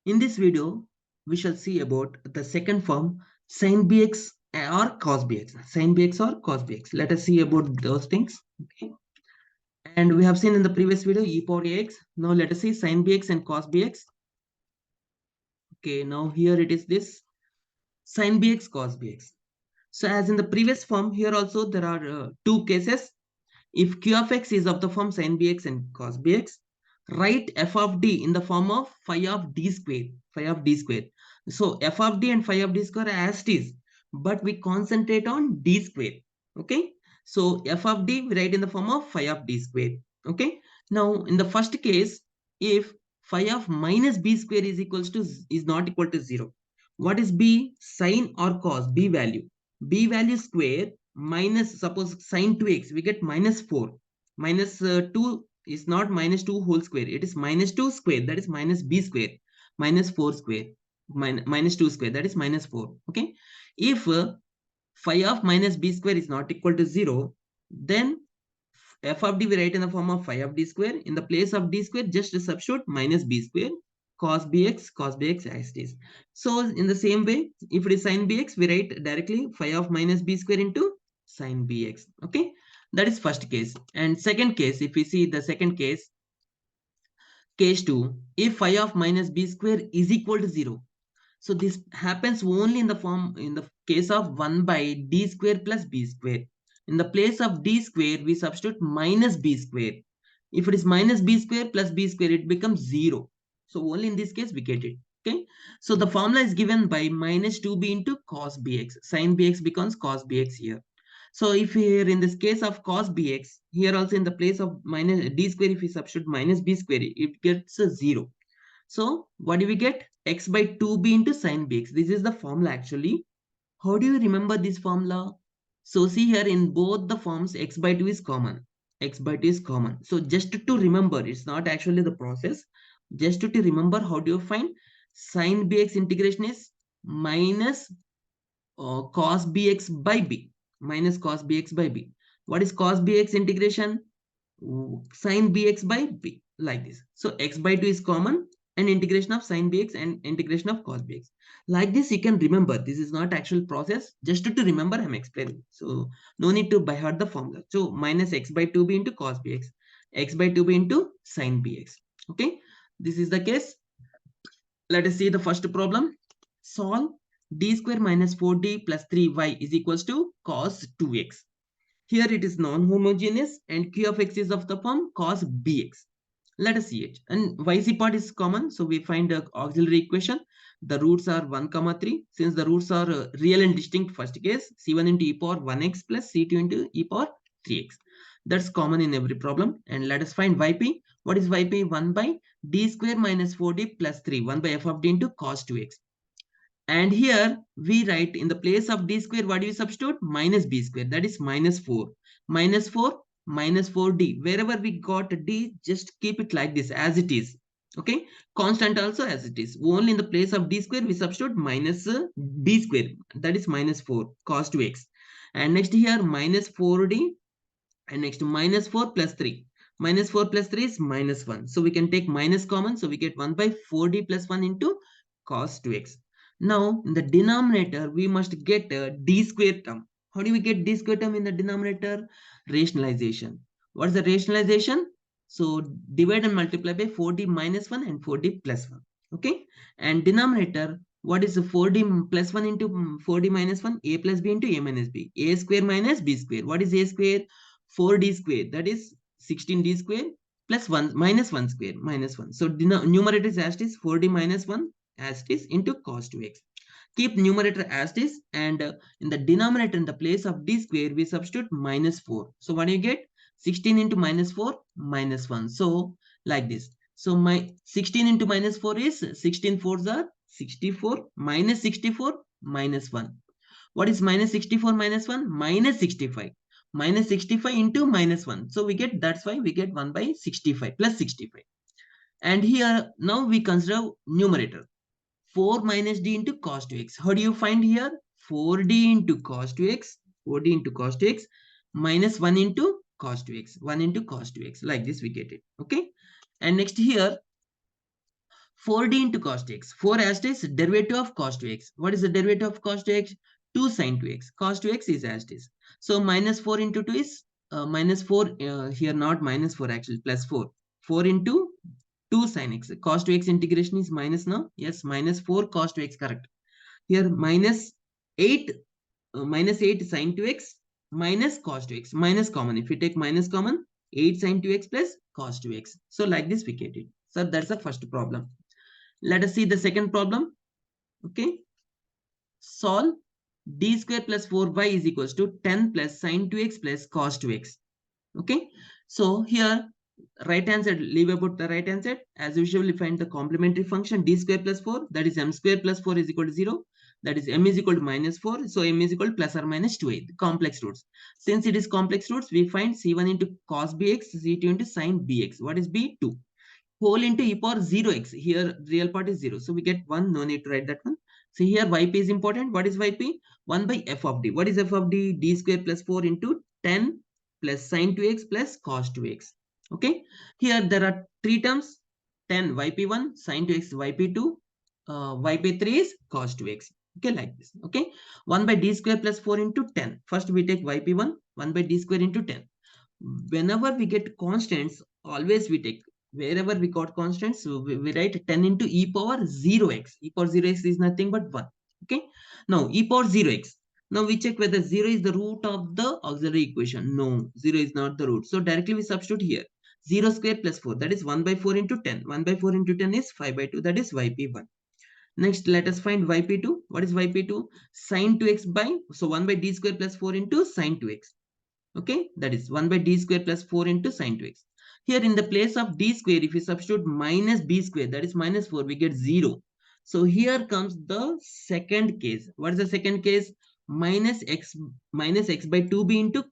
In this video, we shall see about the second form, sin bx or cos bx. Sin bx or cos bx. Let us see about those things. Okay. And we have seen in the previous video e power ax. Now let us see sin bx and cos bx. Okay, now here it is this sin bx cos bx. So as in the previous form, here also there are two cases. If q of x is of the form sin bx and cos bx, write f of d in the form of phi of d square. Phi of d square. So f of d and phi of d square as it is, but we concentrate on d square. Okay. So f of d we write in the form of phi of d square. Okay. Now in the first case, if phi of minus b square is not equal to 0, what is b? Sine or cos? B value. B value square minus, suppose sine 2x, we get minus 4. Minus 2 is not minus 2 whole square. It is minus 2 square, that is minus b square. Minus 4 square. Minus 2 square, that is minus 4. Okay. If phi of minus b square is not equal to 0, then f of d we write in the form of phi of d square. In the place of d square, just substitute minus b square cos bx as it is. So in the same way, if it is sin bx, we write directly phi of minus b square into sin bx. Okay, that is first case. And second case, if we see the second case, case 2, if phi of minus b square is equal to 0. So this happens only in the case of 1 by d square plus b square. In the place of d square, we substitute minus b square. If it is minus b square plus b square, it becomes 0. So only in this case we get it. Okay. So the formula is given by minus 2b into cos bx. Sin bx becomes cos bx here. So if here in this case of cos bx, here also in the place of minus d square, if we substitute minus b square, it gets a 0. So what do we get? X by 2b into sin bx. This is the formula actually. How do you remember this formula? So see here in both the forms, x by 2 is common. X by 2 is common. So just to remember, it's not actually the process. Just to remember, how do you find? Sin bx integration is minus cos bx by b. Minus cos bx by b. What is cos bx integration? Sin bx by b, like this. So x by 2 is common, and integration of sin bx and integration of cos bx. Like this, you can remember. This is not actual process. Just to remember, I'm explaining. So no need to by heart the formula. So minus x by 2b into cos bx, x by 2b into sin bx. Okay, this is the case. Let us see the first problem. Solve d square minus 4d plus 3y is equals to cos 2x. Here it is non-homogeneous and q of x is of the form cos bx. Let us see it. And yc part is common, so we find the auxiliary equation. The roots are 1, 3. Since the roots are real and distinct, first case, c1 into e power 1x plus c2 into e power 3x. That's common in every problem. And let us find yp. What is yp? 1 by d square minus 4d plus 3. 1 by f of d into cos 2x. And here we write in the place of d square, what do you substitute? Minus b square, that is minus 4. Minus 4, minus 4d. Wherever we got d, just keep it like this as it is. Okay, constant also as it is. Only in the place of d square, we substitute minus b square, that is minus 4 cos 2x. And next here minus 4d, and next minus 4 plus 3. Minus 4 plus 3 is minus 1. So we can take minus common. So we get 1 by 4d plus 1 into cos 2x. Now, in the denominator, we must get a d square term. How do we get d square term in the denominator? Rationalization. What is the rationalization? So, divide and multiply by 4d minus 1 and 4d plus 1. Okay. And denominator, what is the 4d plus 1 into 4d minus 1? A plus b into a minus b. A square minus b square. What is a square? 4d square. That is 16d square plus 1 minus 1 square minus 1. So, numerator is as it is 4d minus 1 as it is into cos 2x. Keep numerator as it is, and in the denominator, in the place of d square, we substitute minus 4. So what do you get? 16 into minus 4 minus 1. So like this. So my 16 into minus 4 is 16 4s are 64 minus 64 minus 1. What is minus 64 minus 1? Minus 65. Minus 65 into minus 1. So we get, that's why we get 1 by 65 plus 65. And here now we consider numerator. 4 minus d into cos 2x. How do you find here? 4d into cos 2x, 4d into cos 2x minus 1 into cos 2x, 1 into cos 2x. Like this we get it. Okay. And next here, 4d into cos 2x. 4 asterisk derivative of cos 2x. What is the derivative of cos 2x? 2 sin 2x. Cos 2x is asterisk. So minus 4 into 2 is minus 4. Here not minus 4 actually, plus 4. 4 into 2 sin x. Cos 2x integration is minus now. Yes, minus 4 cos 2x, correct. Here minus 8 minus 8 sin 2x minus cos 2x. Minus common. If we take minus common, 8 sin 2x plus cos 2x. So like this we get it. So that's the first problem. Let us see the second problem. Okay. Solve d square plus 4y is equals to 10 plus sin 2x plus cos 2x. Okay. So here right hand side, leave about the right hand side. As usual, we find the complementary function d square plus 4, that is m square plus 4 is equal to 0. That is m is equal to minus 4. So m is equal to plus or minus 2a, complex roots. Since it is complex roots, we find c1 into cos bx, c2 into sin bx. What is b? 2. Whole into e power 0x. Here real part is 0. So we get 1. No need to write that one. So here yp is important. What is yp? 1 by f of d. What is f of d? D square plus 4 into 10 plus sin 2x plus cos 2x. Okay. Here there are three terms. 10 yp1, sin 2x yp2, yp3 is cos 2x. Okay, like this. Okay. 1 by d square plus 4 into 10. First we take yp1, 1 by d square into 10. Whenever we get constants, always we take, wherever we got constants, so we write 10 into e power 0x. E power 0x is nothing but 1. Okay. Now e power 0x. Now we check whether 0 is the root of the auxiliary equation. No, 0 is not the root. So directly we substitute here. 0 square plus 4, that is 1 by 4 into 10. 1 by 4 into 10 is 5 by 2, that is yp1. Next, let us find yp2. What is yp2? Sin 2x by, so 1 by d square plus 4 into sin 2x. Okay, that is 1 by d square plus 4 into sin 2x. Here in the place of d square, if we substitute minus b square, that is minus 4, we get 0. So here comes the second case. What is the second case? Minus x by 2b into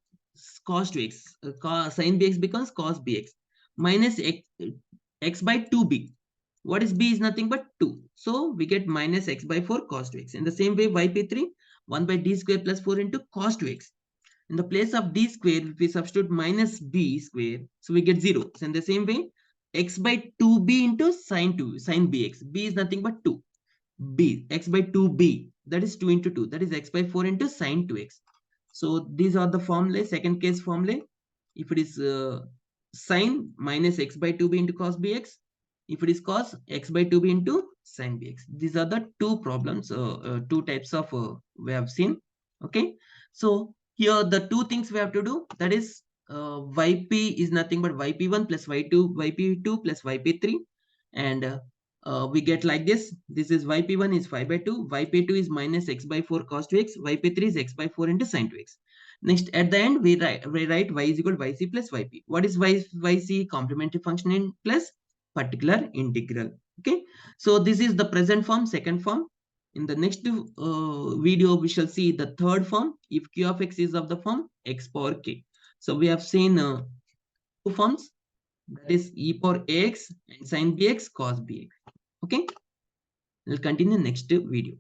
cos 2x. Sin bx becomes cos bx. Minus x by 2b. What is b is nothing but 2. So we get minus x by 4 cos 2x. In the same way, yp3, 1 by d square plus 4 into cos 2x. In the place of d square, if we substitute minus b square, so we get 0. So in the same way, x by 2b into sin bx. B is nothing but 2. B, x by 2b, that is 2 into 2. That is x by 4 into sin 2x. So these are the formulae, second case formulae. If it is sin minus x by 2b into cos bx, if it is cos, x by 2b into sin bx. These are the two problems, two types of we have seen. Okay. So here the two things we have to do, that is yp is nothing but yp1 plus yp2 plus yp3, and we get like this. This is yp1 is 5 by 2, yp2 is minus x by 4 cos 2x, yp3 is x by 4 into sin 2x. Next, at the end, we write y is equal to yc plus yp. What is yc? Complementary function in plus particular integral. Okay. So this is the present form, second form. In the next video, we shall see the third form, if q of x is of the form x power k. So we have seen two forms, that is e power ax and sin bx cos bx. Okay. We'll continue next video.